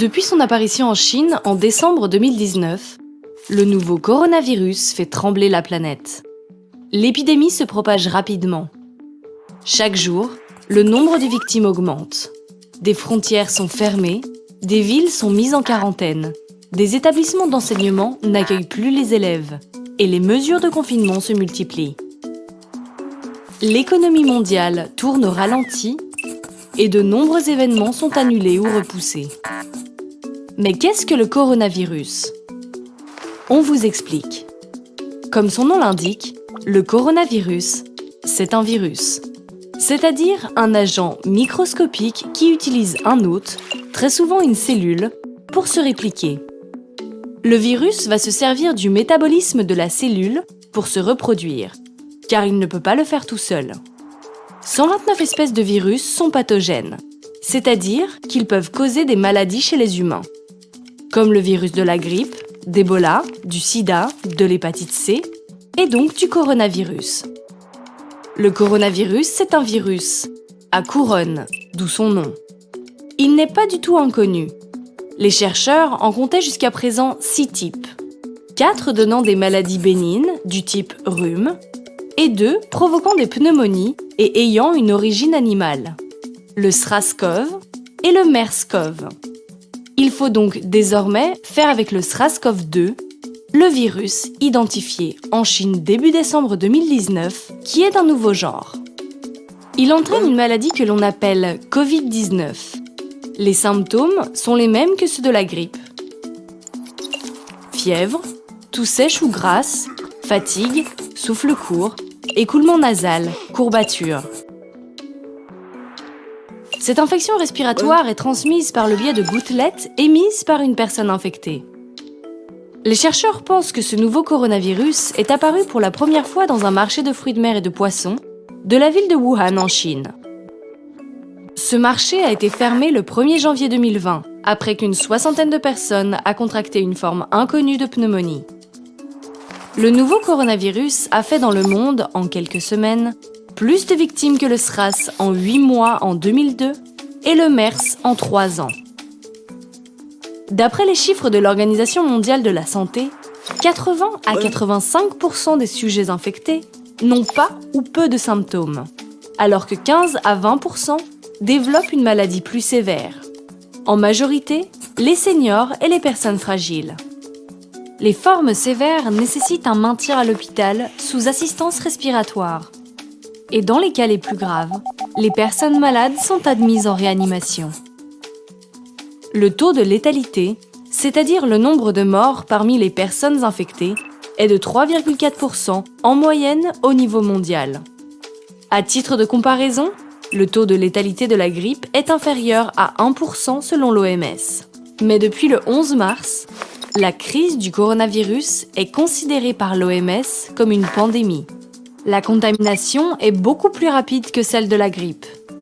Depuis son apparition en Chine en décembre 2019, le nouveau coronavirus fait trembler la planète. L'épidémie se propage rapidement. Chaque jour, le nombre de victimes augmente. Des frontières sont fermées, des villes sont mises en quarantaine, des établissements d'enseignement n'accueillent plus les élèves et les mesures de confinement se multiplient. L'économie mondiale tourne au ralenti et de nombreux événements sont annulés ou repoussés. Mais qu'est-ce que le coronavirus? On vous explique. Comme son nom l'indique, le coronavirus, c'est un virus, c'est-à-dire un agent microscopique qui utilise un hôte, très souvent une cellule, pour se répliquer. Le virus va se servir du métabolisme de la cellule pour se reproduire, car il ne peut pas le faire tout seul. 129 espèces de virus sont pathogènes, c'est-à-dire qu'ils peuvent causer des maladies chez les humains, comme le virus de la grippe, d'Ebola, du sida, de l'hépatite C et donc du coronavirus. Le coronavirus, c'est un virus à couronne, d'où son nom. Il n'est pas du tout inconnu. Les chercheurs en comptaient jusqu'à présent 6 types. 4 donnant des maladies bénignes du type rhume et 2 provoquant des pneumonies et ayant une origine animale, le SRAS-CoV et le MERS-CoV. Il faut donc désormais faire avec le SRAS-CoV-2, le virus identifié en Chine début décembre 2019, qui est d'un nouveau genre. Il entraîne une maladie que l'on appelle Covid-19. Les symptômes sont les mêmes que ceux de la grippe. Fièvre, toux sèche ou grasse, fatigue, souffle court, écoulement nasal, courbature. Cette infection respiratoire est transmise par le biais de gouttelettes émises par une personne infectée. Les chercheurs pensent que ce nouveau coronavirus est apparu pour la première fois dans un marché de fruits de mer et de poissons de la ville de Wuhan en Chine. Ce marché a été fermé le 1er janvier 2020, après qu'une soixantaine de personnes a contracté une forme inconnue de pneumonie. Le nouveau coronavirus a fait dans le monde, en quelques semaines, plus de victimes que le SRAS en 8 mois en 2002 et le MERS en 3 ans. D'après les chiffres de l'Organisation mondiale de la santé, 80 à 85% des sujets infectés n'ont pas ou peu de symptômes, alors que 15 à 20% développent une maladie plus sévère. En majorité, les seniors et les personnes fragiles. Les formes sévères nécessitent un maintien à l'hôpital sous assistance respiratoire. Et dans les cas les plus graves, les personnes malades sont admises en réanimation. Le taux de létalité, c'est-à-dire le nombre de morts parmi les personnes infectées, est de 3,4% en moyenne au niveau mondial. À titre de comparaison, le taux de létalité de la grippe est inférieur à 1% selon l'OMS. Mais depuis le 11 mars, la crise du coronavirus est considérée par l'OMS comme une pandémie. La contamination est beaucoup plus rapide que celle de la grippe.